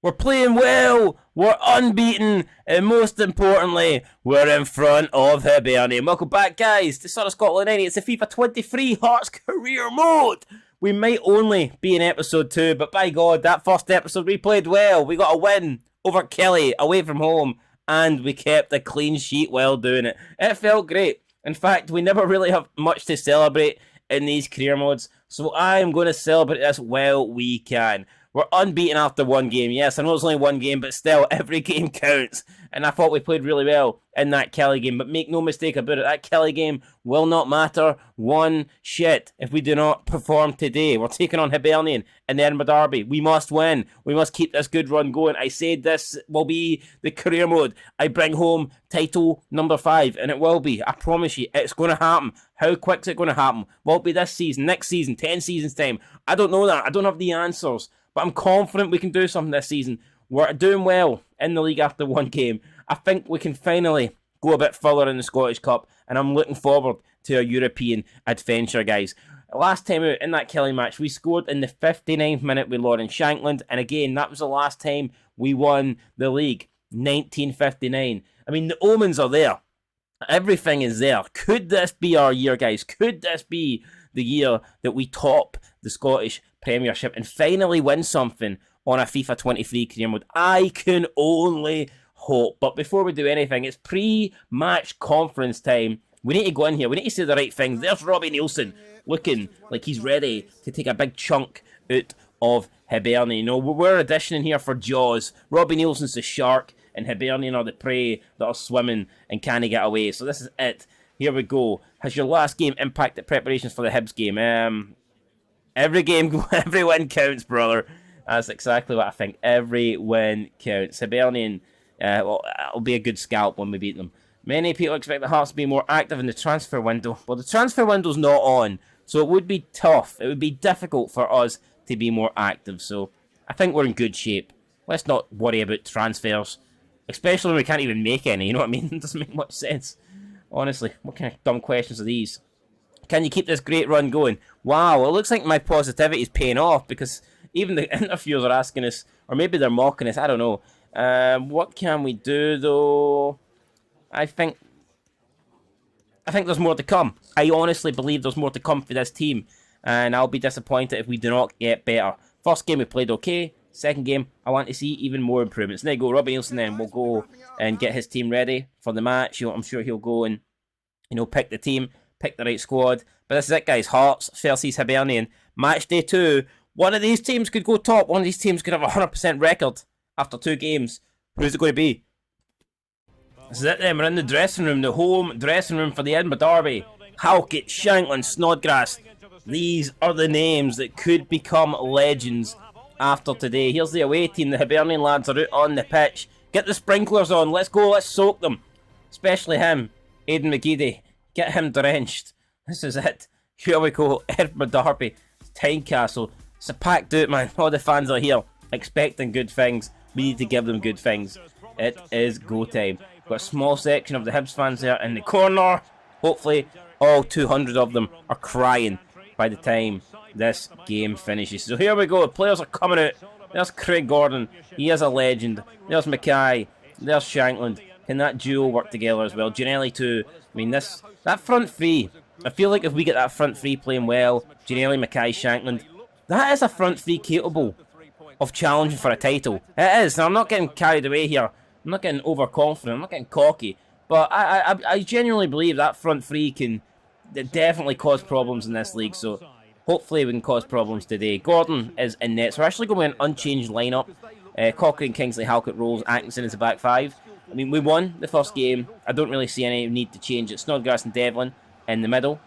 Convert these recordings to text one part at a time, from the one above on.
We're playing well, we're unbeaten, and most importantly, we're in front of Hibernian. Welcome back, guys, to Son of Scotland 90. It's the FIFA 23 Hearts career mode. We might only be in episode 2, but by God, that first episode we played well. We got a win over Kelly away from home, and we kept a clean sheet while doing it. It felt great. In fact, we never really have much to celebrate in these career modes, so I am going to celebrate this while we can. We're unbeaten after one game. Yes, I know it's only one game, but still, every game counts. And I thought we played really well in that Kelly game. But make no mistake about it, that Kelly game will not matter one shit if we do not perform today. We're taking on Hibernian in the Edinburgh Derby. We must win. We must keep this good run going. I said this will be the career mode. I bring home title number 5, and it will be. I promise you, it's going to happen. How quick is it going to happen? Will it be this season, next season, 10 seasons time? I don't know that. I don't have the answers. But I'm confident we can do something this season. We're doing well in the league after one game. I think we can finally go a bit further in the Scottish Cup, and I'm looking forward to a European adventure, guys. Last time out in that Kelly match, we scored in the 59th minute with Lauren Shankland, and again, that was the last time we won the league, 1959. I mean, the omens are there. Everything is there. Could this be our year, guys? Could this be the year that we top the Scottish Premiership and finally win something on a FIFA 23 career mode? I can only hope. But before we do anything, it's pre-match conference time. We need to go in here. We need to say the right things. There's Robbie Nielsen looking like he's ready to take a big chunk out of Hibernian. You know, we're auditioning here for Jaws. Robbie Nielsen's the shark, and Hibernian are the prey that are swimming and can't get away. So this is it. Here we go. Has your last game impacted preparations for the Hibs game? Every game, every win counts, brother. That's exactly what I think. Every win counts. Hibernian, well, it'll be a good scalp when we beat them. Many people expect the Hearts to be more active in the transfer window. Well, the transfer window's not on, so it would be tough. It would be difficult for us to be more active. So I think we're in good shape. Let's not worry about transfers, especially when we can't even make any. You know what I mean? It doesn't make much sense. Honestly, what kind of dumb questions are these? Can you keep this great run going? Wow, it looks like my positivity is paying off because even the interviewers are asking us, or maybe they're mocking us, I don't know. What can we do, though? I think there's more to come. I honestly believe there's more to come for this team, and I'll be disappointed if we do not get better. First game we played okay. Second game, I want to see even more improvements. And there you go, Robbie Nielsen then will go and get his team ready for the match. I'm sure he'll go and, pick the team, pick the right squad. But this is it, guys. Hearts versus Hibernian. Match day 2. One of these teams could go top. One of these teams could have a 100% record after 2 games. Who's it going to be? This is it then. We're in the dressing room, the home dressing room for the Edinburgh Derby. Halkett, Shankland, Snodgrass. These are the names that could become legends after today. Here's the away team. The Hibernian lads are out on the pitch. Get the sprinklers on. Let's go. Let's soak them. Especially him, Aidan McGeady. Get him drenched. This is it. Here we go. Edinburgh Derby. TYNECASTLE. It's a packed out, man. All the fans are here expecting good things. We need to give them good things. It is go time. Got a small section of the Hibs fans there in the corner. Hopefully all 200 of them are crying by the time this game finishes. So here we go. The players are coming out. There's Craig Gordon. He is a legend. There's Mackay. There's Shankland. Can that duo work together as well? Giannelli too. I mean, that front three. I feel like if we get that front three playing well, Giannelli, Mackay, Shankland, that is a front three capable of challenging for a title. It is. Now, I'm not getting carried away here. I'm not getting overconfident. I'm not getting cocky. But I genuinely believe that front three can definitely cause problems in this league. So hopefully we can cause problems today. Gordon is in net. So we're actually going with an unchanged lineup. Cochrane, Kingsley, Halkett, Rolls, Atkinson is the back 5. I mean, we won the first game. I don't really see any need to change it. Snodgrass and Devlin in the middle.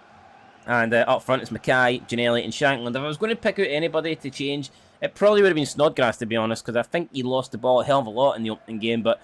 And up front it's Mackay, Giannelli and Shankland. If I was going to pick out anybody to change, it probably would have been Snodgrass, to be honest, because I think he lost the ball a hell of a lot in the opening game. But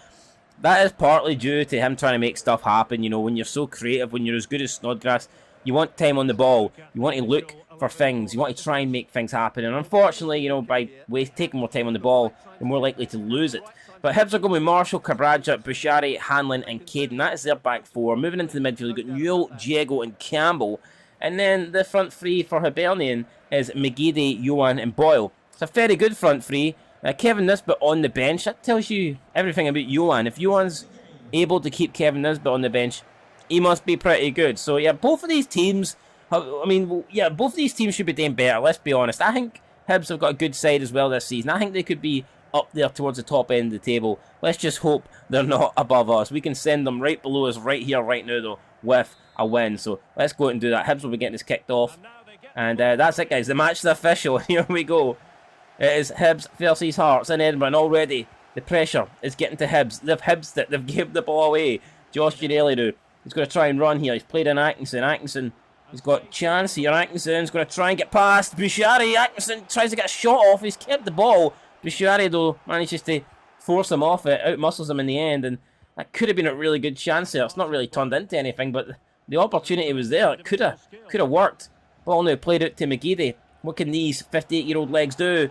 that is partly due to him trying to make stuff happen. When you're so creative, when you're as good as Snodgrass, you want time on the ball. You want to look for things. You want to try and make things happen. And unfortunately, by taking more time on the ball, you're more likely to lose it. But Hibs are going with Marshall, Cabraja, Bouchard, Hanlon and Caden. That is their back 4. Moving into the midfield, you've got Newell, Diego and Campbell. And then the front 3 for Hibernian is McGeady, Johan and Boyle. It's a very good front 3. Kevin Nisbet on the bench, that tells you everything about Johan. If Johan's able to keep Kevin Nisbet on the bench, he must be pretty good. So yeah, both of these teams, both of these teams should be doing better, let's be honest. I think Hibs have got a good side as well this season. I think they could be up there towards the top end of the table. Let's just hope they're not above us. We can send them right below us right here, right now, though, with a win. So let's go out and do that. Hibs will be getting this kicked off. And that's it, guys. The match is official. Here we go. It is Hibs versus Hearts in Edinburgh. And already the pressure is getting to Hibs. They've Hibsed it. They've given the ball away. Josh Ginnelly do. He's going to try and run here. He's played in Atkinson. Atkinson, he's got a chance here. Atkinson's going to try and get past Bouchard. Atkinson tries to get a shot off. He's kept the ball. Bouchard, though, manages to force him off it. Outmuscles him in the end. And that could have been a really good chance there. It's not really turned into anything, but the opportunity was there. It could have worked. Ball now played out to McGeady. What can these 58-year-old legs do?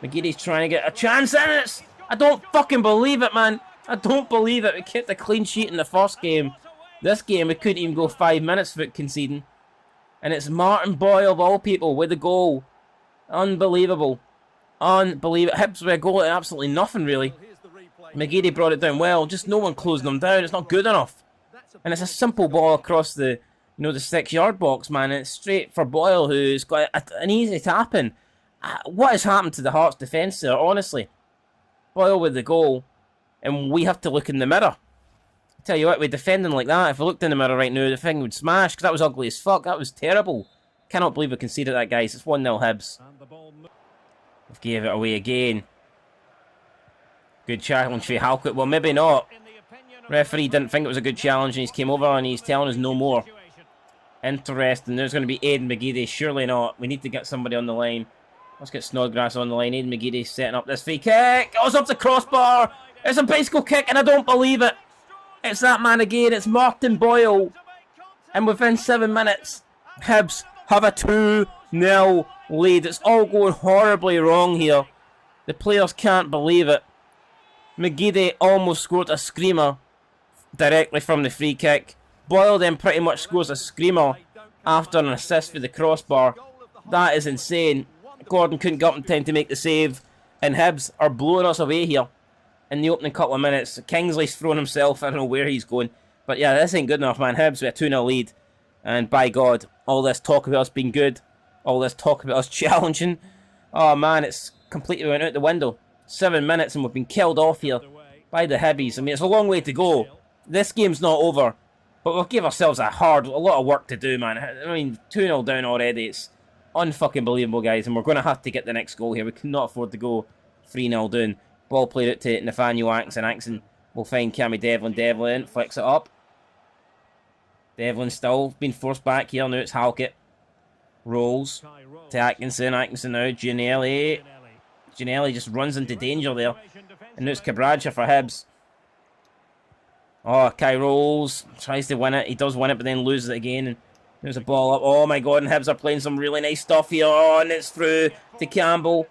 McGeady's trying to get a chance in it. I don't fucking believe it, man. I don't believe it. We kept a clean sheet in the first game. This game, we couldn't even go 5 minutes without conceding. And it's Martin Boyle, of all people, with the goal. Unbelievable. Unbelievable. Hibs with a goal at absolutely nothing, really. McGeady brought it down well. Just no one closing them down. It's not good enough. And it's a simple ball across the, the 6-yard box, man. And it's straight for Boyle, who's got an easy tap in. What has happened to the Hearts defence there, honestly? Boyle with the goal, and we have to look in the mirror. I tell you what, we're defending like that. If we looked in the mirror right now, the thing would smash, because that was ugly as fuck. That was terrible. Cannot believe we conceded that, guys. It's 1-0 Hibs. We've gave it away again. Good challenge for Halkett. Well, maybe not. Referee didn't think it was a good challenge, and he's came over and he's telling us no more. Interesting. There's going to be Aidan McGeady. Surely not. We need to get somebody on the line. Let's get Snodgrass on the line. Aidan McGeady setting up this free kick. Goes up the crossbar. It's a bicycle kick, and I don't believe it. It's that man again. It's Martin Boyle. And within 7 minutes, Hibs have a 2-0 lead. It's all going horribly wrong here. The players can't believe it. McGeady almost scored a screamer directly from the free kick. Boyle then pretty much scores a screamer after an assist for the crossbar. That is insane. Gordon couldn't get up in time to make the save. And Hibs are blowing us away here in the opening couple of minutes. Kingsley's thrown himself. I don't know where he's going. But yeah, this ain't good enough, man. Hibs with a 2-0 lead. And by God, all this talk about us being good, all this talk about us challenging, oh man, it's completely went out the window. 7 minutes and we've been killed off here by the Hibbies. I mean, it's a long way to go. This game's not over. But we'll give ourselves a lot of work to do, man. I mean, 2-0 down already. It's unfucking believable, guys. And we're going to have to get the next goal here. We cannot afford to go 3-0 down. Ball played out to Nathaniel Atkinson. Atkinson will find Cammy Devlin. Devlin flicks it up. Devlin still being forced back here. Now it's Halkett. Rolls to Atkinson. Atkinson now. Ginnelly. Ginnelly just runs into danger there. And now it's Cabraja for Hibs. Oh, Kai rolls. Tries to win it. He does win it, but then loses it again. And there's a ball up. Oh my God, and Hibs are playing some really nice stuff here. Oh, and it's through to Campbell.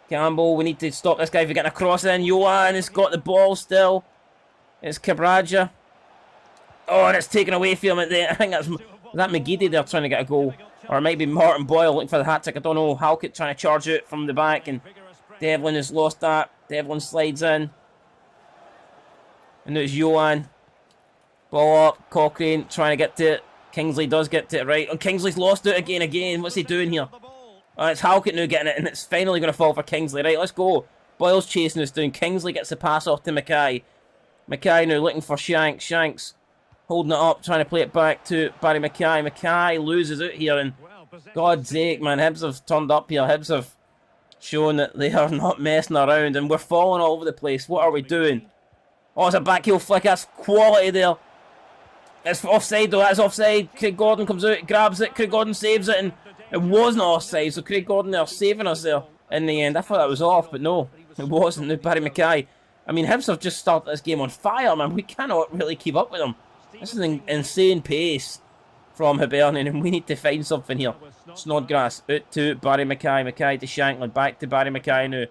Campbell, we need to stop this guy from getting a cross in. Johan has got the ball still. It's Cabraja. Oh, and it's taken away from him. I think that's that McGeady there trying to get a goal. Or it might be Martin Boyle looking for the hat-trick. I don't know. Halkett trying to charge out from the back. And Devlin has lost that. Devlin slides in. And now it's Johan. Ball up. Cochrane trying to get to it. Kingsley does get to it right. And Kingsley's lost it again. What's he doing here? Oh, it's Halkett now getting it. And it's finally going to fall for Kingsley. Right, let's go. Boyle's chasing us down. Kingsley gets the pass off to Mackay. Mackay now looking for Shanks. Shanks holding it up. Trying to play it back to Barry Mackay. Mackay loses out here. And God's sake, man. Hibs have turned up here. Hibs have shown that they are not messing around. And we're falling all over the place. What are we doing? Oh, it's a backheel flick. That's quality there. It's offside though. That's offside. Craig Gordon comes out, grabs it. Craig Gordon saves it, and it wasn't offside. So Craig Gordon there saving us there in the end. I thought that was off, but no, it wasn't. Now Barry Mackay. I mean, Hibs have just started this game on fire, man. We cannot really keep up with them. This is an insane pace from Hibernian, and we need to find something here. Snodgrass out to Barry Mackay. Mackay to Shanklin. Back to Barry Mackay now.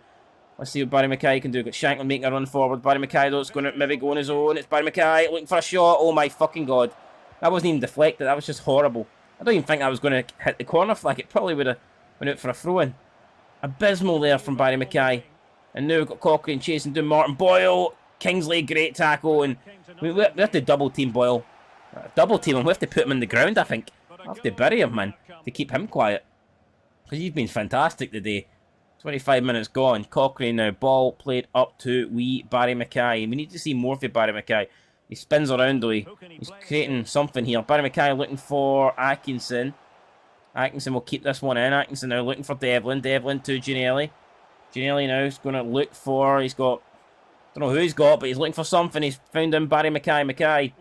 Let's see what Barry Mackay can do. Got Shanklin making a run forward. Barry Mackay, though, it's going to maybe go on his own. It's Barry Mackay looking for a shot. Oh my fucking God. That wasn't even deflected. That was just horrible. I don't even think I was going to hit the corner flag. It probably would have went out for a throw-in. Abysmal there from Barry Mackay. And now we've got Cochrane chasing down Martin Boyle. Kingsley, great tackle. And we have to double team Boyle. Double team him. We have to put him in the ground, I think. I have to bury him, man, to keep him quiet. Because he's been fantastic today. 25 minutes gone. Cochrane now. Ball played up to wee Barry Mackay. We need to see more for Barry Mackay. He spins around though. He's creating something here. Barry Mackay looking for Atkinson. Atkinson will keep this one in. Atkinson now looking for Devlin. Devlin to Gianelli. Gianelli now is going to look for... He's got... I don't know who he's got, but he's looking for something. He's found him. Barry Mackay. Mackay.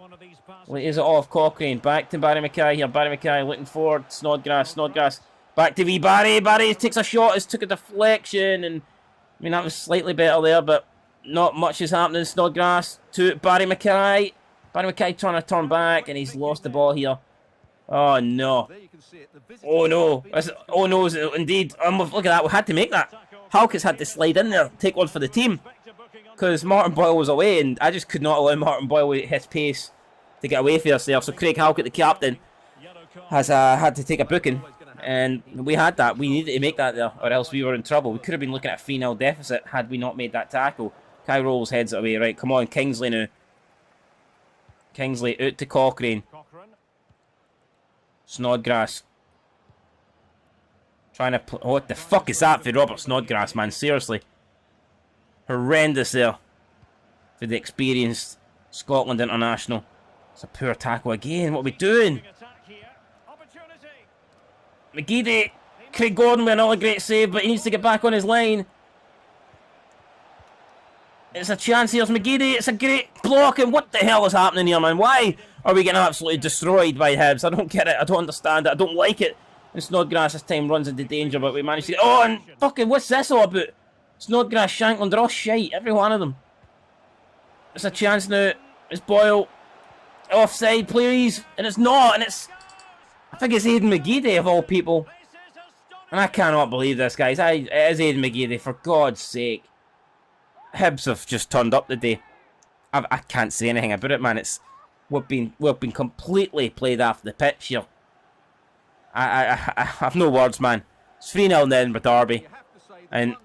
Is it off Cochrane? Back to Barry Mackay here. Barry Mackay looking for Snodgrass. Snodgrass. Back to wee Barry. Barry takes a shot. It's took a deflection. And I mean, that was slightly better there, but not much is happening. Snodgrass to Barry Mackay. Barry Mackay trying to turn back, and he's lost the ball here. Oh, no. Oh, no. Oh, no, indeed. Look at that. We had to make that. Halkett's had to slide in there, take one for the team. Because Martin Boyle was away, and I just could not allow Martin Boyle at his pace to get away from us there. So Craig Halkett, the captain, has had to take a booking. And we had that. We needed to make that there, or else we were in trouble. We could have been looking at a 3-0 deficit had we not made that tackle. Kai rolls heads it away. Right, come on, Kingsley now. Kingsley out to Cochrane. Snodgrass. Trying to... What the fuck is that for Robert Snodgrass, man? Seriously. Horrendous there. For the experienced Scotland international. It's a poor tackle again. What are we doing? McGeady. Craig Gordon with another great save, but he needs to get back on his line. It's a chance here. It's McGeady. It's a great block. And what the hell is happening here, man? Why are we getting absolutely destroyed by Hibs? I don't get it. I don't understand it. I don't like it. And Snodgrass this time runs into danger, but we managed to... Oh, and fucking what's this all about? Snodgrass, Shankland, they're all shite. Every one of them. It's a chance now. It's Boyle. Offside, please. And it's not. And it's... I think it's Aidan McGeady, of all people. And I cannot believe this, guys. It is Aidan McGeady, for God's sake. Hibs have just turned up today. I can't say anything about it, man. We've been completely played off the pitch here. I have no words, man. It's 3-0 in the Edinburgh derby, and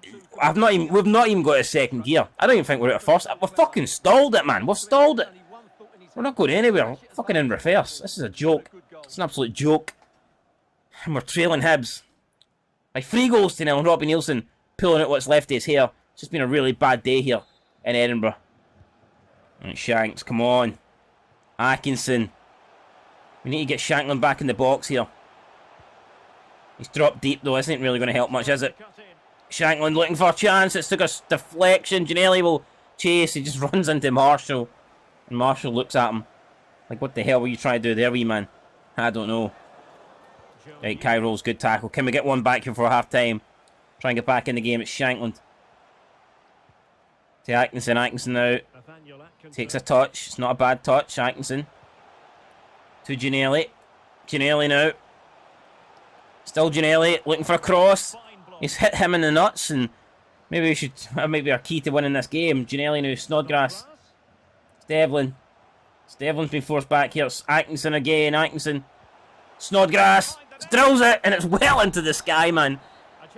we've not even got a second gear. I don't even think we're at a first. We've fucking stalled it, man. We've stalled it. We're not going anywhere. We're fucking in reverse. This is a joke. It's an absolute joke. And we're trailing Hibs by 3 goals to 0. And Robbie Nielsen pulling out what's left of his hair. It's just been a really bad day here in Edinburgh. And Shanks, come on. Atkinson. We need to get Shankland back in the box here. He's dropped deep though. This ain't really going to help much, is it? Shankland looking for a chance. It's took a deflection. Gianelli will chase. He just runs into Marshall. And Marshall looks at him. Like, what the hell were you trying to do there, wee man? I don't know. Right, Kai rolls, good tackle. Can we get one back here for half time? Try and get back in the game. It's Shankland. To Atkinson. Atkinson now. Takes a touch. It's not a bad touch. Atkinson. To Gianelli. Gianelli now. Still Gianelli. Looking for a cross. He's hit him in the nuts. And maybe we should... Maybe our key to winning this game. Gianelli now. Snodgrass. Devlin. Devlin's been forced back here. It's Atkinson again. Atkinson. Snodgrass. Drills it. And it's well into the sky, man.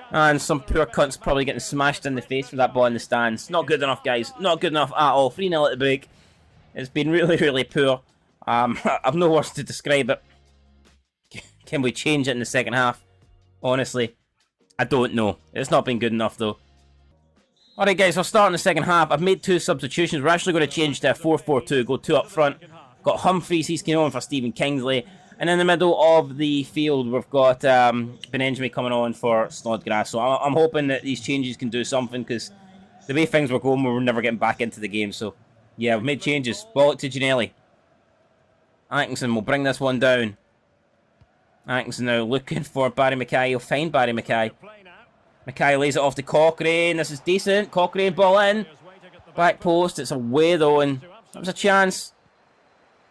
And some poor cunt's probably getting smashed in the face with that ball in the stands. Not good enough, guys. Not good enough at all. 3-0 at the break. It's been really, really poor. I've no words to describe it. Can we change it in the second half? Honestly, I don't know. It's not been good enough, though. Alright, guys, we'll start in the second half. I've made 2 substitutions. We're actually going to change to a 4-4-2. Go 2 up front. Got Humphreys. He's coming on for Stephen Kingsley. And in the middle of the field, we've got Benjamin coming on for Snodgrass. So I'm hoping that these changes can do something, because the way things were going, we were never getting back into the game. So, yeah, we've made changes. Ball it to Gianelli. Atkinson will bring this one down. Atkinson now looking for Barry Mackay. He'll find Barry Mackay. Mackay lays it off to Cochrane. This is decent. Cochrane ball in. Back post. It's away, though, and that was a chance.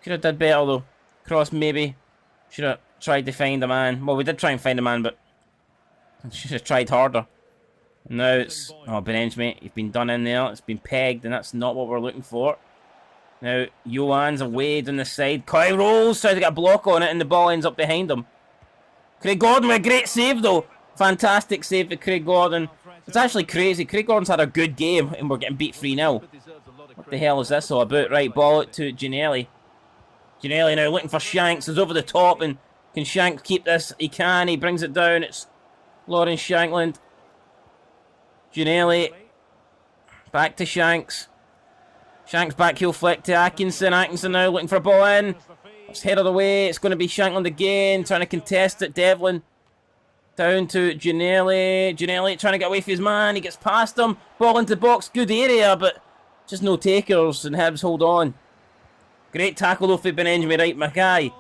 Could have done better, though. Cross, maybe. Should have tried to find a man. Well, we did try and find a man, but should have tried harder. Now it's... Oh, Benjamin, you've been done in there. It's been pegged, and that's not what we're looking for. Now, Johan's away down the side. Kyle rolls, tries to get a block on it, and the ball ends up behind him. Craig Gordon with a great save, though. Fantastic save for Craig Gordon. It's actually crazy. Craig Gordon's had a good game and we're getting beat 3-0. What the hell is this all about? Right, ball out to Ginnelly. Ginnelly now looking for Shanks. Is over the top, and can Shanks keep this? He can. He brings it down. It's Lawrence Shankland. Ginnelly. Back to Shanks. Shanks back heel flick to Atkinson. Atkinson now looking for a ball in. It's headed away. It's going to be Shankland again. Trying to contest it. Devlin. Down to Ginnelly. Ginnelly trying to get away from his man. He gets past him. Ball into the box. Good area, but just no takers. And Hibs hold on. Great tackle though for Benenjami. Right, Mackay.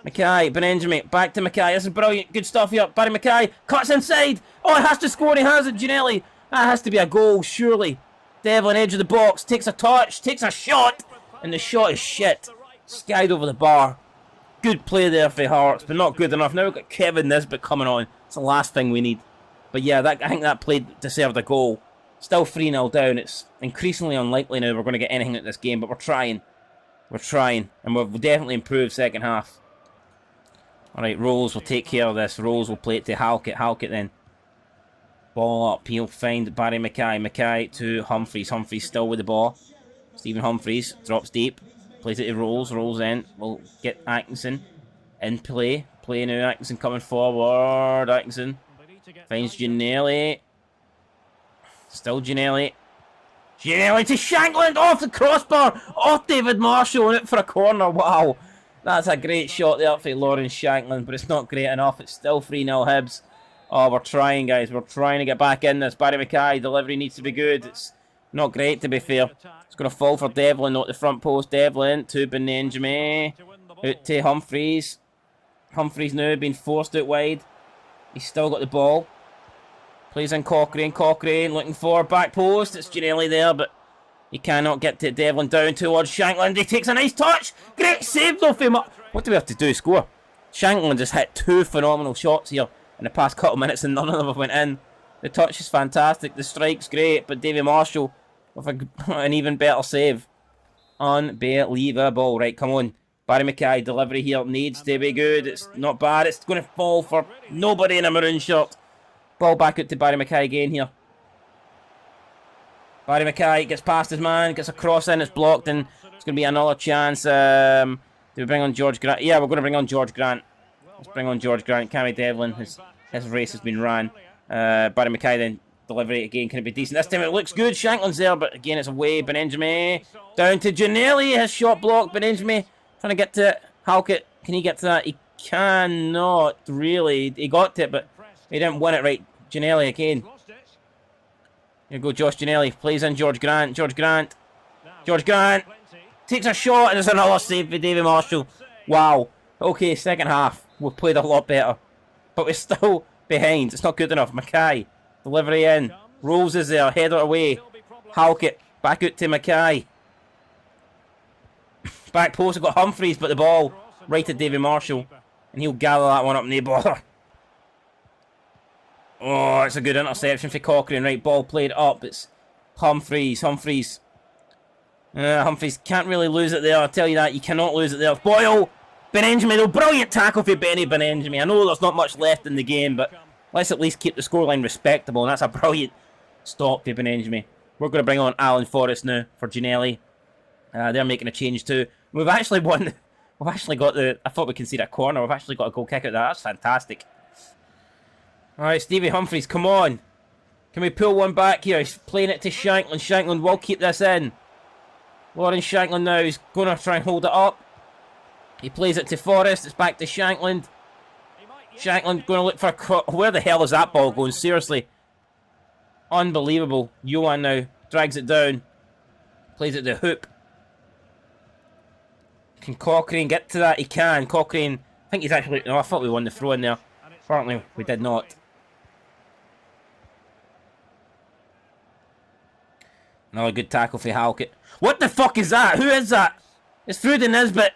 Mackay, Benenjami. Back to Mackay. This is brilliant. Good stuff here. Barry Mackay cuts inside. Oh, it has to score. He has it. Ginnelly. That has to be a goal, surely. Devlin, edge of the box. Takes a touch. Takes a shot. And the shot is shit. Skied over the bar. Good play there for Hearts, but not good enough. Now we've got Kevin Nisbet coming on. It's the last thing we need. But yeah, I think that play deserved a goal. Still 3-0 down. It's increasingly unlikely now we're going to get anything at this game, but we're trying. We're trying. And we've definitely improved second half. Alright, Rolls will take care of this. Rolls will play it to Halkett. Halkett then. Ball up. He'll find Barry Mackay. Mackay to Humphreys. Humphreys still with the ball. Stephen Humphreys drops deep. Plays it to Rolls. Rolls in. We'll get Atkinson in play. Play now. Atkinson coming forward. Atkinson finds Ginnelly. Still Ginnelly. Ginnelly to Shankland. Off the crossbar. Off David Marshall. And it for a corner. Wow. That's a great shot there for Lawrence Shankland. But it's not great enough. It's still 3-0 Hibs. Oh, we're trying, guys. We're trying to get back in this. Barry Mackay. Delivery needs to be good. It's not great, to be fair. It's going to fall for Devlin, not the front post. Devlin to Benenjami. Out to Humphreys. Humphreys now being forced out wide. He's still got the ball. Plays in Cochrane. Cochrane looking for back post. It's Ginnelly there, but he cannot get to Devlin down towards Shankland. He takes a nice touch. Great save though for him. What do we have to do? Score. Shankland just hit 2 phenomenal shots here in the past couple of minutes and none of them have went in. The touch is fantastic. The strike's great, but Davy Marshall with an even better save. Unbelievable. Right, come on. Barry Mackay, delivery here needs to be good. It's not bad. It's going to fall for nobody in a maroon shirt. Ball back out to Barry Mackay again here. Barry Mackay gets past his man, gets a cross in, it's blocked, and it's going to be another chance. Do we bring on George Grant? Yeah, we're going to bring on George Grant. Let's bring on George Grant. Cammy Devlin, his race has been ran. Barry Mackay then, delivery again, can it be decent? This time it looks good. Shankland's there, but again it's away. Benenjami down to Ginnelly. His shot blocked. Benenjami trying to get to it. Halkett, can he get to that? He cannot really. He got to it, but he didn't win it right. Ginnelly again. Here we go, Josh Ginnelly. Plays in George Grant. George Grant. George Grant takes a shot, and there's another save for Davy Marshall. Wow. Okay, second half. We've played a lot better. But we're still behind. It's not good enough. Mackay. Delivery in. Rolls is there. Header away. Halkett. Back out to Mackay. Back post. We've got Humphreys, but the ball right to Davy Marshall. And he'll gather that one up, no bother. Oh, it's a good interception for Cochrane. Right, ball played up. It's Humphreys. Humphreys. Humphreys can't really lose it there. I'll tell you that. You cannot lose it there. Boyle. Benenjami, though. Brilliant tackle for Benny Benenjami. I know there's not much left in the game, but let's at least keep the scoreline respectable. And that's a brilliant stop for Benenjami. We're going to bring on Alan Forrest now for Ginnelly. They're making a change too. We've actually won. We've actually got the. I thought we conceded a corner. We've actually got a goal kick out there. That's fantastic. Alright, Stevie Humphreys, come on. Can we pull one back here? He's playing it to Shankland. Shankland will keep this in. Lawrence Shankland now. He's going to try and hold it up. He plays it to Forrest. It's back to Shankland. Shankland going to look for a... Where the hell is that ball going? Seriously. Unbelievable. Johan now drags it down. Plays it to Hoop. Can Cochrane get to that? He can. Cochrane... I think he's actually... No, I thought we won the throw in there. Apparently, we did not. Another good tackle for Halkett. What the fuck is that? Who is that? It's through the Nisbet.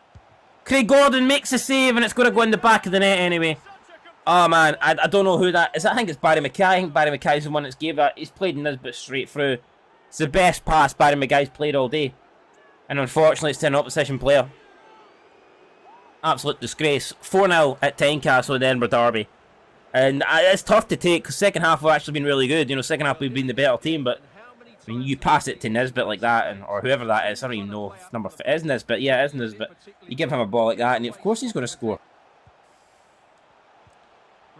Craig Gordon makes a save and it's going to go in the back of the net anyway. Oh man, I don't know who that is. I think it's Barry Mackay. I think Barry Mackay's the one that's gave that. He's played Nisbet straight through. It's the best pass Barry Mackay's played all day. And unfortunately it's to an opposition player. Absolute disgrace. 4-0 at Tynecastle in Edinburgh Derby. And it's tough to take, because second half we've actually been really good. You know, second half we've been the better team, but I mean, you pass it to Nisbet like that, or whoever that is. I don't even know if number is Nisbet. Yeah, it is Nisbet. You give him a ball like that, and of course he's going to score.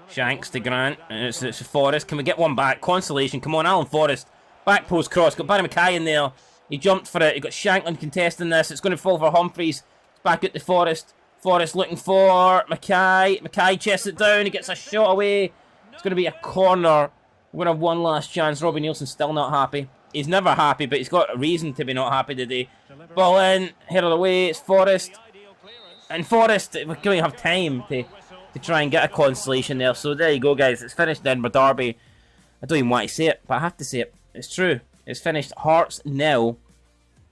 Shanks to Grant, and it's Forrest. Can we get one back? Consolation. Come on, Alan Forrest. Back post cross. Got Barry Mackay in there. He jumped for it. He got Shanklin contesting this. It's going to fall for Humphreys. It's back at the Forrest. Forrest looking for Mackay. Mackay chests it down. He gets a shot away. It's going to be a corner. We're going to have one last chance. Robbie Nielsen's still not happy. He's never happy, but he's got a reason to be not happy today. Ball in. Headed away. It's Forrest. And Forrest, we don't have time to try and get a consolation there. So there you go, guys. It's finished Edinburgh Derby. I don't even want to say it, but I have to say it. It's true. It's finished Hearts 0,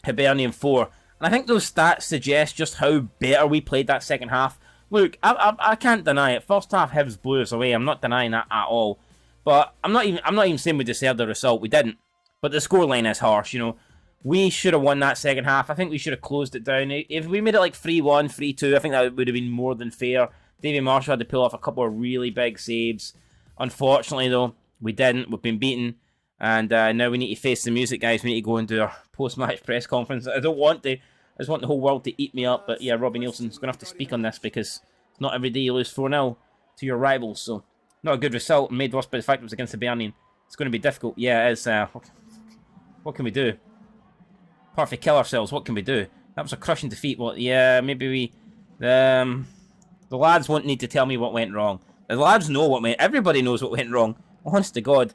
Hibernian 4. And I think those stats suggest just how better we played that second half. Look, I can't deny it. First half, Hibs blew us away. I'm not denying that at all. But I'm not even saying we deserved the result. We didn't. But the scoreline is harsh, you know. We should have won that second half. I think we should have closed it down. If we made it like 3-1, 3-2, I think that would have been more than fair. Davy Marshall had to pull off a couple of really big saves. Unfortunately, though, we didn't. We've been beaten. And now we need to face the music, guys. We need to go and do our post-match press conference. I don't want to. I just want the whole world to eat me up. But yeah, Robbie Nielsen's going to have to speak on this because it's not every day you lose 4-0 to your rivals. So, not a good result. Made worse by the fact it was against the Hibernian. It's going to be difficult. Yeah, it is. What can we do? Apart from kill ourselves, what can we do? That was a crushing defeat. Well, yeah, maybe we... the lads won't need to tell me what went wrong. The lads know what went... Everybody knows what went wrong. Honest to God.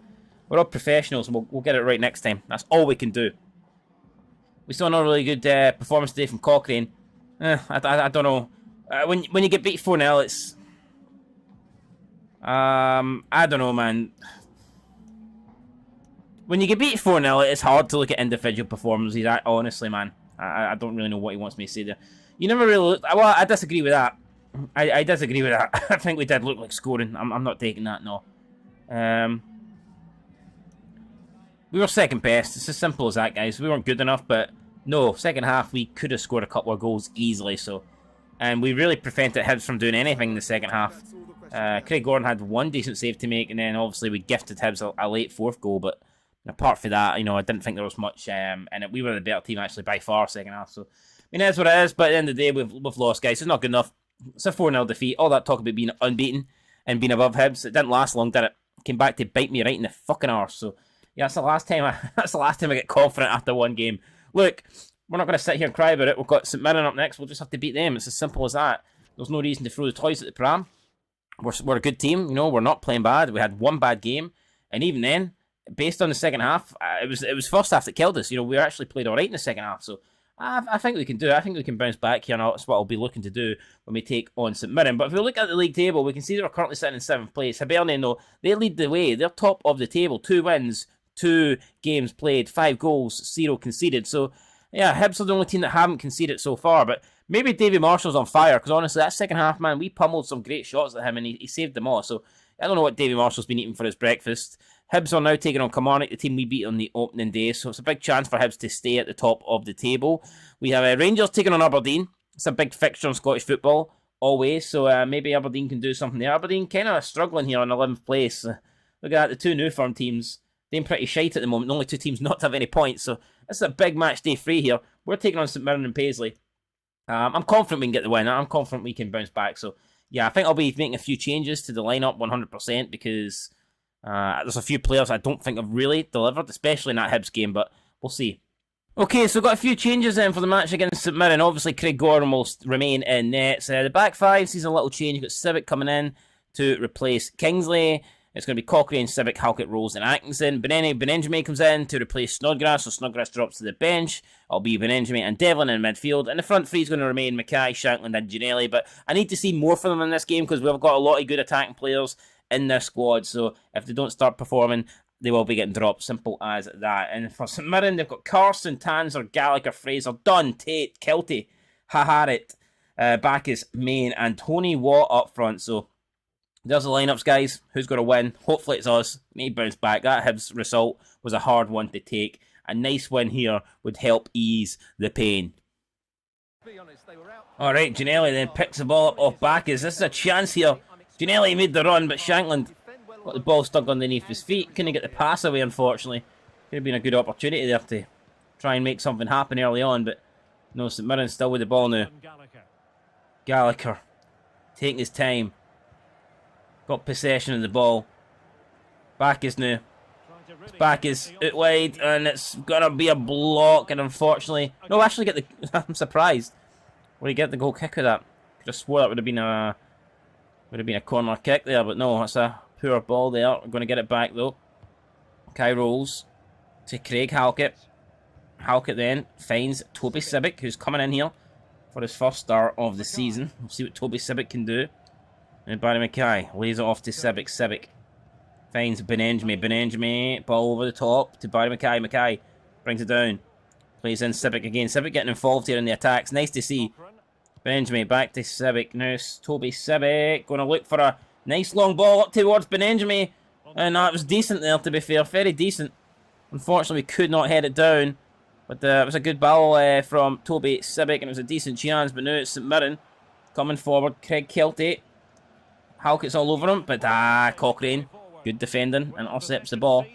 We're all professionals, and we'll get it right next time. That's all we can do. We saw another really good performance today from Cochrane. I don't know. When you get beat 4-0, it's... I don't know, man. When you get beat 4-0, it's hard to look at individual performances. Honestly, man. I don't really know what he wants me to say there. You never really look... Well, I disagree with that. I disagree with that. I think we did look like scoring. I'm not taking that, no. We were second best. It's as simple as that, guys. We weren't good enough, but no, second half we could have scored a couple of goals easily. So, and we really prevented Hibs from doing anything in the second half. Craig Gordon had one decent save to make, and then obviously we gifted Hibs a late fourth goal. But apart from that, you know, I didn't think there was much. And we were the better team actually by far second half. So, I mean, that's what it is. But at the end of the day, we've lost, guys. It's not good enough. It's a 4-0 defeat. All that talk about being unbeaten and being above Hibs, it didn't last long, did it? Came back to bite me right in the fucking arse. So. Yeah, that's the last time I get confident after one game. Look, we're not going to sit here and cry about it. We've got St Mirren up next. We'll just have to beat them. It's as simple as that. There's no reason to throw the toys at the pram. We're a good team. You know, we're not playing bad. We had one bad game, and even then, based on the second half, it was first half that killed us. You know, we actually played all right in the second half. So I think we can do it. I think we can bounce back here, and that's what I'll be looking to do when we take on St Mirren. But if we look at the league table, we can see they're currently sitting in 7th place. Hibernian, though, they lead the way. They're top of the table. 2 wins. 2 games played, 5 goals, 0 conceded. So, yeah, Hibs are the only team that haven't conceded so far. But maybe Davy Marshall's on fire, because honestly, that second half, man, we pummeled some great shots at him, and he saved them all. So, I don't know what Davy Marshall's been eating for his breakfast. Hibs are now taking on Kilmarnock, the team we beat on the opening day. So, it's a big chance for Hibs to stay at the top of the table. We have Rangers taking on Aberdeen. It's a big fixture in Scottish football, always. So, maybe Aberdeen can do something there. Aberdeen kind of struggling here in 11th place. Look at that, the 2 new firm teams. They're pretty shite at the moment. The only 2 teams not to have any points. So this is a big match day 3 here. We're taking on St Mirren and Paisley. I'm confident we can get the win. I'm confident we can bounce back. So yeah, I think I'll be making a few changes to the lineup 100% because there's a few players I don't think have really delivered, especially in that Hibs game, but we'll see. Okay, so we've got a few changes then for the match against St Mirren. Obviously, Craig Gordon will remain in nets. The back 5 sees a little change. You've got Civic coming in to replace Kingsley. It's going to be Cochrane, Civic, Halkett, Rose, and Atkinson. Benenjame comes in to replace Snodgrass, so Snodgrass drops to the bench. It'll be Benenjame and Devlin in midfield. And the front 3 is going to remain Mackay, Shankland, and Ginelli. But I need to see more from them in this game because we've got a lot of good attacking players in this squad. So if they don't start performing, they will be getting dropped. Simple as that. And for St Mirren, they've got Carson, Tanser, Gallagher, Fraser, Dunn, Tate, Kelty, Haharit back as main, and Tony Watt up front. So there's the lineups, guys. Who's going to win? Hopefully it's us. Maybe bounce back. That Hibs result was a hard one to take. A nice win here would help ease the pain. Alright, Ginelli then picks the ball up off Bacchus. This is a chance here Ginnelli made the run, but Shankland got the ball stuck underneath his feet. Couldn't get the pass away, unfortunately. Could have been a good opportunity there to try and make something happen early on, but no, St Mirren still with the ball now. Gallagher taking his time. Got possession of the ball. Back is now. Back is out wide, and it's gonna be a block, and unfortunately, no, actually get the. I'm surprised. Will he get the goal kick with that? Could have swore that would have been a corner kick there, but no, it's a poor ball there. We're going to get it back though. Kai rolls to Craig Halkett. Halkett then finds Toby Sibbick, who's coming in here for his first start of the season. We'll see what Toby Sibbick can do. And Barry Mackay lays it off to Sibbick. Sibbick finds Benenjami. Benenjami, ball over the top to Barry Mackay. Mackay brings it down. Plays in Sibbick again. Sibbick getting involved here in the attacks. Nice to see. Benenjami back to Sibbick. Now Toby Sibbick going to look for a nice long ball up towards Benenjami. And that was decent there, to be fair. Very decent. Unfortunately, we could not head it down. But it was a good ball from Toby Sibbick, and it was a decent chance. But now it's St Mirren coming forward. Craig Kelty. Halkett's all over him. But Cochrane, good defending, and intercepts the ball.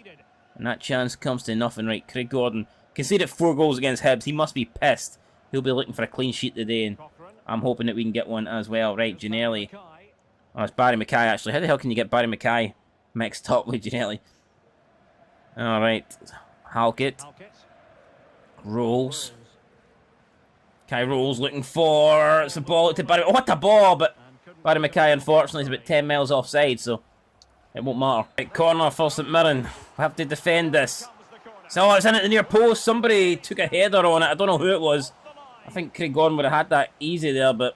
And that chance comes to nothing. Right, Craig Gordon conceded 4 goals against Hibs. He must be pissed. He'll be looking for a clean sheet today, and I'm hoping that we can get one as well. Right, Ginnelli. Oh, it's Barry Mackay, actually. How the hell can you get Barry Mackay mixed up with Ginnelli? Alright. Halkett. Rolls. Kai rolls, looking for... It's a ball to Barry... Oh, what a ball! But Barry Mackay, unfortunately, is about 10 miles offside, so it won't matter. Right, corner for St Mirren. We have to defend this. So, it's in at the near post. Somebody took a header on it. I don't know who it was. I think Craig Gordon would have had that easy there, but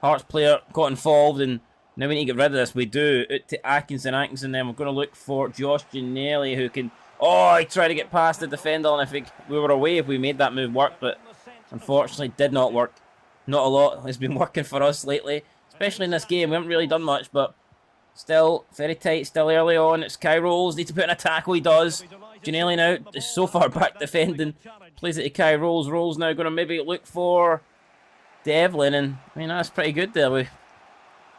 Hearts player got involved, and now we need to get rid of this. We do. Out to Atkinson. Atkinson, then we're going to look for Josh Ginnelli, who can... Oh, he tried to get past the defender, and I think we were away if we made that move work, but unfortunately did not work. Not a lot has been working for us lately, especially in this game. We haven't really done much, but still very tight, still early on. It's Kai Rolls, needs to put in a tackle, he does. Ginnelli now is so far back defending. Plays it to Kai Rolls. Rolls now going to maybe look for Devlin, and I mean, that's pretty good there. We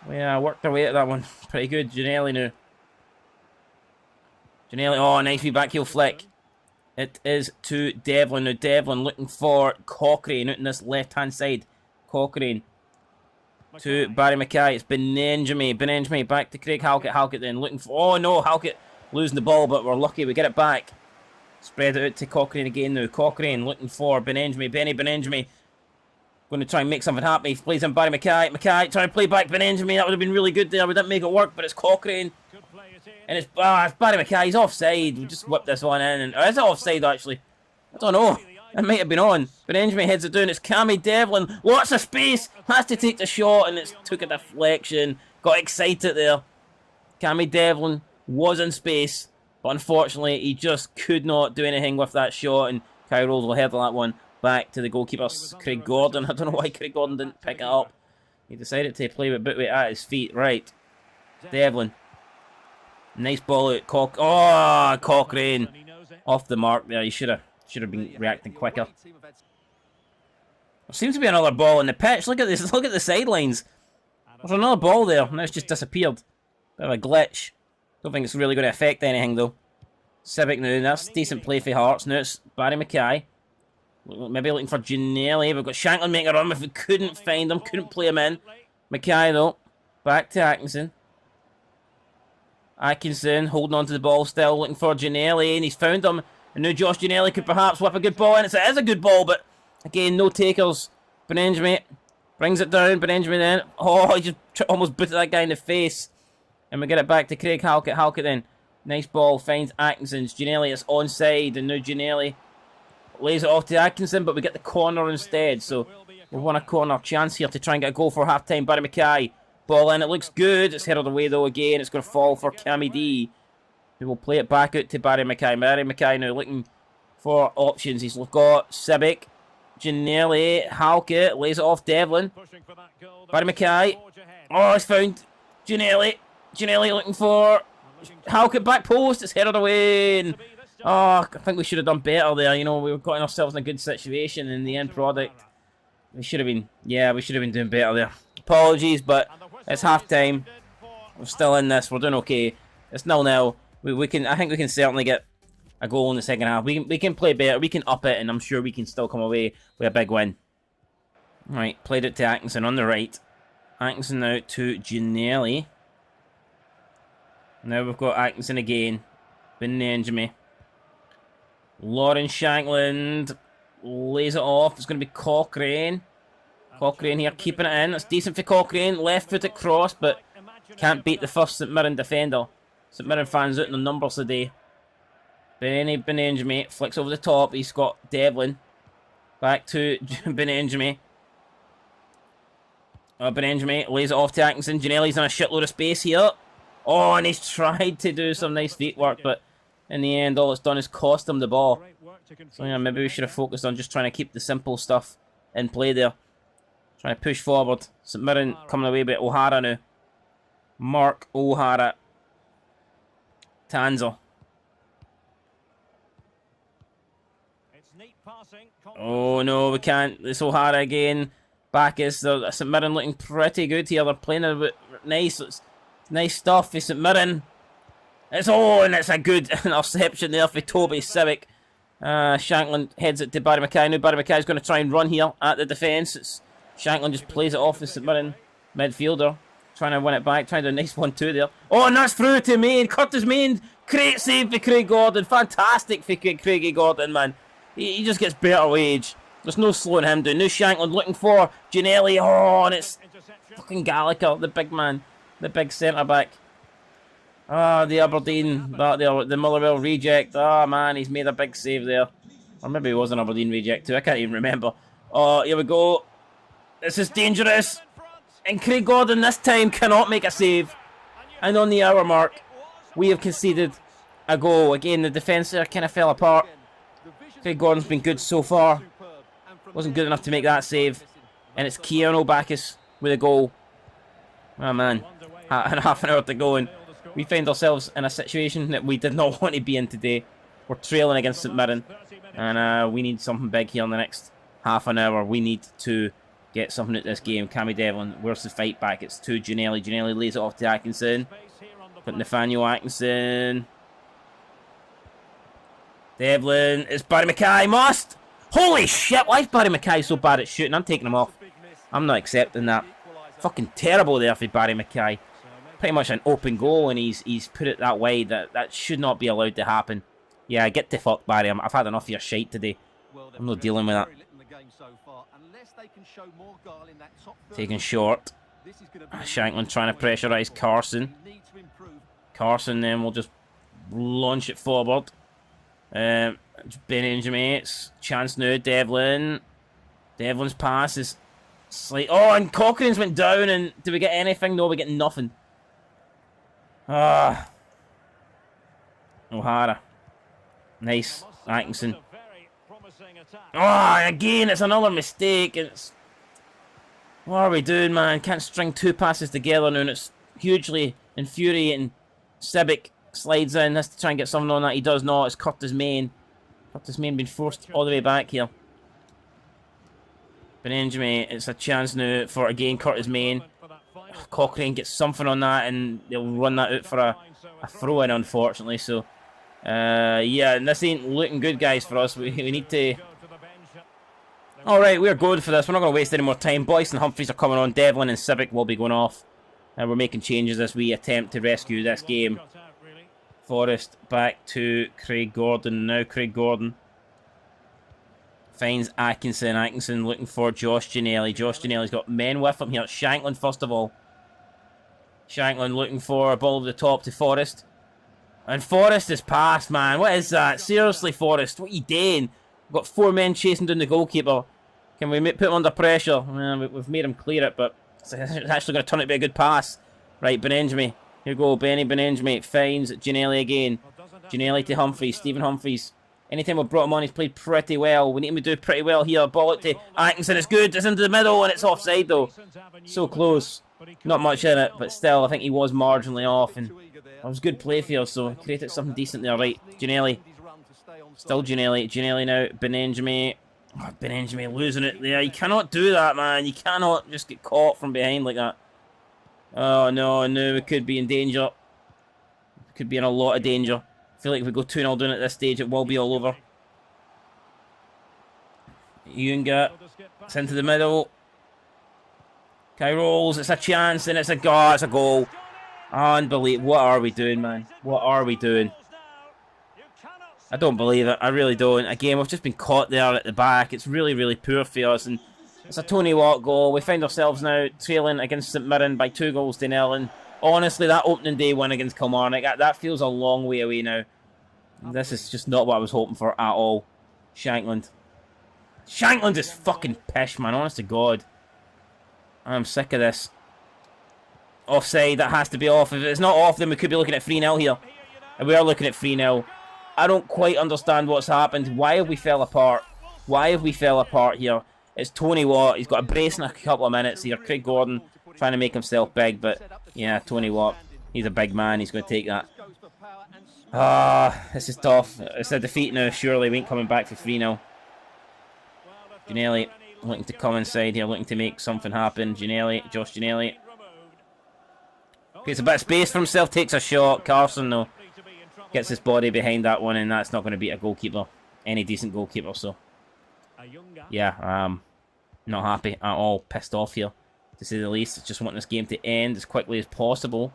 worked our way at that one. Pretty good. Ginnelli now. Ginnelli, oh, nice wee backheel flick. It is to Devlin. Now Devlin looking for Cochrane out in this left-hand side. Cochrane to Barry Mackay. It's Benenjami. Benenjami back to Craig Halkett. Halkett then looking for... Oh, no, Halkett losing the ball, but we're lucky. We get it back. Spread it out to Cochrane again now. Cochrane looking for Benenjami. Benenjami going to try and make something happen. He plays in Barry Mackay. Mackay trying to play back Benenjami. That would have been really good there. We didn't make it work, but it's Cochrane. And it's Barry Mackay. He's offside. We just whipped this one in. And, is it offside, actually? I don't know. It might have been on. Benenjami heads it down. It's Cammy Devlin. Lots of space. Has to take the shot, and it took a deflection. Got excited there. Cammy Devlin was in space, but unfortunately, he just could not do anything with that shot. And Kai Rolls will head that one back to the goalkeeper, Craig Gordon. I don't know why Craig Gordon didn't pick it up. He decided to play with Bootway at his feet. Right. Devlin. Nice ball out. Cochrane. Off the mark there. He should have been reacting quicker. There seems to be another ball in the pitch. Look at this. Look at the sidelines. There's another ball there. Now it's just disappeared. Bit of a glitch. Don't think it's really going to affect anything though. Sibbick now. That's decent play for Hearts. Now it's Barry Mackay. Maybe looking for Ginnelli. We've got Shankland making a run. If we couldn't find him, couldn't play him in. Mackay though. Back to Atkinson. Atkinson holding on to the ball still, looking for Ginnelli, and he's found him. And now Josh Ginnelli could perhaps whip a good ball in. It is a good ball, but again, no takers. Benenjami brings it down. Benenjami then. Oh, he just almost booted that guy in the face. And we get it back to Craig Halkett. Halkett then. Nice ball, finds Atkinson. Ginnelli is onside, and now Ginnelli lays it off to Atkinson, but we get the corner instead. So we've won a corner chance here to try and get a goal for half time. Barry Mackay. Ball in, it looks good. It's headed away though again. It's going to fall for Cammy D, who will play it back out to Barry Mackay. Barry Mackay now looking for options. He's got Sibbick, Ginnelli, Halkett, lays it off Devlin. Barry Mackay. Oh, he's found Ginnelli. Ginnelli looking for Halkett, back post. It's headed away. And, oh, I think we should have done better there. You know, we were getting ourselves in a good situation in the end product. We should have been, yeah, we should have been doing better there. Apologies, but it's half time. We're still in this. We're doing okay. It's 0-0. We can. I think we can certainly get a goal in the second half. We can play better. We can up it, and I'm sure we can still come away with a big win. Right, played it to Atkinson on the right. Atkinson now to Ginelli. Now we've got Atkinson again. Benjamin. Lawrence Shankland lays it off. It's going to be Cochrane. Cochrane here keeping it in. That's decent for Cochrane. Left foot at cross, but can't beat the first St Mirren defender. St Mirren fans out in the numbers today. Benjamin flicks over the top. He's got Devlin. Back to Benjamin. Benjamin lays it off to Atkinson. Ginelli's in a shitload of space here. Oh, and he's tried to do some nice feet work, but in the end, all it's done is cost him the ball. So, yeah, maybe we should have focused on just trying to keep the simple stuff in play there. Trying to push forward. St Mirren coming away with O'Hara now. Mark O'Hara. Tanzer. Oh, no, we can't. It's O'Hara again. Bacchus. St Mirren looking pretty good here. They're playing a bit nice. It's nice stuff for St Mirren. And it's a good interception there for Toby Civic. Shankland heads it to Barry Mackay. Now Barry Mackay's going to try and run here at the defence. Shankland just plays it off the St Mirren midfielder. Trying to win it back. Trying to do a nice 1-2 there. Oh, and that's through to Main. Curtis Main. Great save for Craig Gordon. Fantastic for Craigie Gordon, man. He just gets better wage. There's no slowing him down. Now Shankland looking for Ginelli. Oh, and it's fucking Gallagher, the big man. The big centre-back. Ah, the Aberdeen, the Motherwell reject. Ah, man, he's made a big save there. Or maybe he was an Aberdeen reject too. I can't even remember. Oh, here we go. This is dangerous. And Craig Gordon this time cannot make a save. And on the hour mark, we have conceded a goal. Again, the defence there kind of fell apart. Craig Gordon's been good so far. Wasn't good enough to make that save. And it's Keanu Bacchus with a goal. Oh, man. And half an hour to go, and we find ourselves in a situation that we did not want to be in today. We're trailing against St Mirren, and we need something big here in the next half an hour. We need to get something at this game. Cammy Devlin, where's the fight back? It's to Ginelli. Ginelli lays it off to Atkinson. But Nathaniel Atkinson. Devlin, it's Barry Mackay. Must! Holy shit, why is Barry Mackay so bad at shooting? I'm taking him off. I'm not accepting that. Fucking terrible there for Barry Mackay. Pretty much an open goal, and he's put it that way. That should not be allowed to happen. Yeah, get the fuck, Barry. I've had enough of your shite today. I'm not dealing with that. Taking short. Shankland trying to pressurise Carson. Carson then will just launch it forward. Benjamin, it's chance now. Devlin. Devlin's pass is slight. Oh, and Cochrane's went down, and do we get anything? No, we get nothing. Ah. O'Hara. Nice. Atkinson. Oh, again, it's another mistake. It's... What are we doing, man? Can't string two passes together now, and it's hugely infuriating. Cibic slides in, has to try and get something on that. He does not. It's Curtis Main. Curtis Main being forced all the way back here. Benjamin, it's a chance now for, again, Curtis Main. Cochrane gets something on that, and they'll run that out for a throw-in, unfortunately. So, yeah, and this ain't looking good, guys, for us. We need to... Alright, we're good for this. We're not going to waste any more time. Boyce and Humphries are coming on. Devlin and Civic will be going off. And we're making changes as we attempt to rescue this game. Forrest back to Craig Gordon. Now Craig Gordon finds Atkinson. Atkinson looking for Josh Ginelli. Josh Ginelli's got men with him here. Shankland first of all. Shankland looking for a ball over the top to Forrest. And Forrest is passed, man. What is that? Seriously, Forrest, what are you doing? We've got four men chasing down the goalkeeper. Can we put him under pressure? We've made him clear it, but it's actually going to turn out to be a good pass. Right, Benjamin. Here we go, Benjamin finds Ginelli again. Ginelli to Humphries. Stephen Humphries. Anytime we've brought him on, he's played pretty well. We need him to do pretty well here. Ball out to Atkinson. It's good. It's into the middle, and it's offside, though. So close. Not much in it, but still, I think he was marginally off. And it was good play for us, so he created something decent there. Right, Ginelli. Still Ginelli. Ginelli now. Benjamin. Oh, Benjamin losing it there. You cannot do that, man. You cannot just get caught from behind like that. Oh, no, no, we could be in danger. We could be in a lot of danger. I feel like if we go 2-0 down at this stage, it will be all over. Yunga, it's into the middle. Kai rolls, it's a chance, and it's a goal. It's a goal. Unbelievable. What are we doing, man? What are we doing? I don't believe it. I really don't. Again, we've just been caught there at the back. It's really, really poor for us. And it's a Tony Watt goal. We find ourselves now trailing against St Mirren by 2-0. And honestly, that opening day win against Kilmarnock, that feels a long way away now. This is just not what I was hoping for at all. Shankland. Shankland is fucking pish, man. Honest to God. I'm sick of this. Offside, that has to be off. If it's not off, then we could be looking at 3-0 here. And we are looking at 3-0. I don't quite understand what's happened. Why have we fell apart? Why have we fell apart here? It's Tony Watt. He's got a brace in a couple of minutes here. Craig Gordon trying to make himself big. But, yeah, Tony Watt. He's a big man. He's going to take that. This is tough. It's a defeat now. Surely we ain't coming back for 3-0. Ginnelly looking to come inside here. Looking to make something happen. Ginnelly. Josh Ginnelly. Creates a bit of space for himself. Takes a shot. Carson, though, gets his body behind that one, and that's not going to beat a goalkeeper. Any decent goalkeeper, so. Yeah, not happy at all. Pissed off here, to say the least. Just want this game to end as quickly as possible.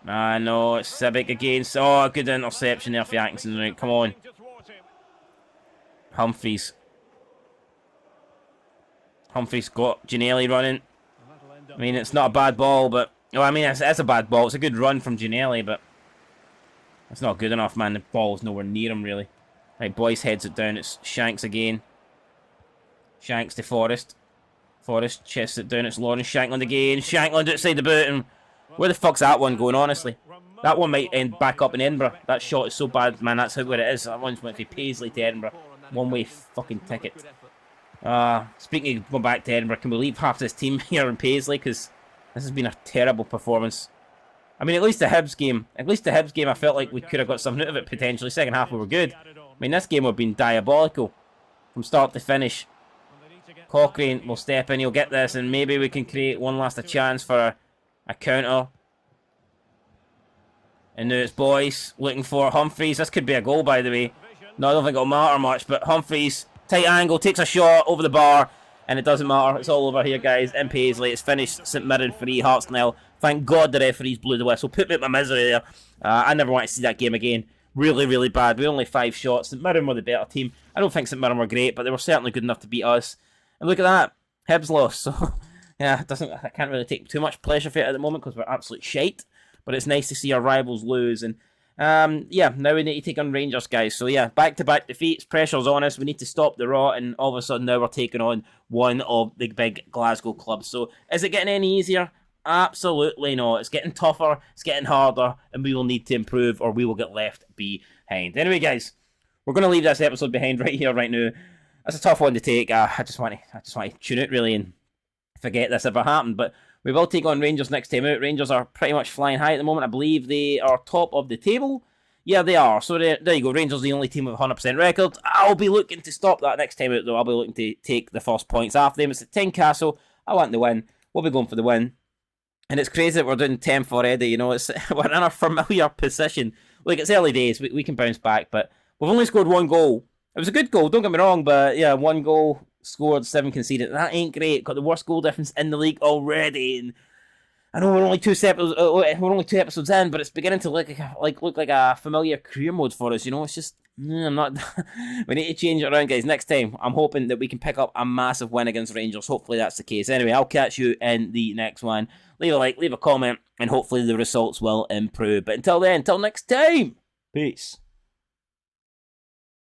No, it's Sibic again. Oh, good interception there for Atkinson. Right, come on. Humphreys. Humphreys got Ginnelly running. I mean, it's not a bad ball, but... Well, I mean, it's a bad ball. It's a good run from Ginnelly, but... It's not good enough, man. The ball's nowhere near him, really. Right, Boyce heads it down. It's Shanks again. Shanks to Forrest. Forrest chests it down. It's Lawrence Shankland again. Shankland outside the boot. And where the fuck's that one going, honestly? That one might end back up in Edinburgh. That shot is so bad, man. That's how what it is. That one's went from Paisley to Edinburgh. One-way fucking ticket. Speaking of going back to Edinburgh, can we leave half this team here in Paisley? Because this has been a terrible performance. I mean, at least the Hibs game, I felt like we could have got something out of it, potentially. Second half, we were good. I mean, this game would have been diabolical from start to finish. Cochrane will step in, he'll get this, and maybe we can create one last chance for a counter. And now it's Boyce looking for Humphreys. This could be a goal, by the way. No, I don't think it'll matter much, but Humphreys, tight angle, takes a shot over the bar, and it doesn't matter. It's all over here, guys, in Paisley. It's finished. St Mirren 3, Hearts 0. Thank God the referees blew the whistle. Put me out my misery there. I never want to see that game again. Really, really bad. We only 5 shots. St Mirren were the better team. I don't think St Mirren were great, but they were certainly good enough to beat us. And look at that. Hibs lost. So, yeah, I can't really take too much pleasure for it at the moment because we're absolute shite. But it's nice to see our rivals lose. And, yeah, now we need to take on Rangers, guys. So, yeah, back-to-back defeats. Pressure's on us. We need to stop the rot. And all of a sudden now we're taking on one of the big Glasgow clubs. So, is it getting any easier? Absolutely not. It's getting tougher, it's getting harder, and we will need to improve or we will get left behind. Anyway, guys, we're going to leave this episode behind right here, right now. That's a tough one to take. I just want to tune it really and forget this ever happened. But we will take on Rangers next time out. Rangers are pretty much flying high at the moment. I believe they are top of the table. Yeah, they are. So there you go. Rangers are the only team with a 100% record. I'll be looking to stop that next time out, though. I'll be looking to take the first points after them. It's at Tynecastle. I want the win. We'll be going for the win. And it's crazy that we're doing 10th already, you know, we're in our familiar position. Look, it's early days, we can bounce back, but we've only scored 1 goal. It was a good goal, don't get me wrong, but yeah, 1 goal, scored, 7 conceded. That ain't great, got the worst goal difference in the league already, and I know we're only 2 episodes in, but it's beginning to look like a familiar career mode for us, you know, it's just, I'm not, we need to change it around, guys. Next time, I'm hoping that we can pick up a massive win against Rangers. Hopefully that's the case. Anyway, I'll catch you in the next one. Leave a like, leave a comment, and hopefully the results will improve. But until then, until next time, peace.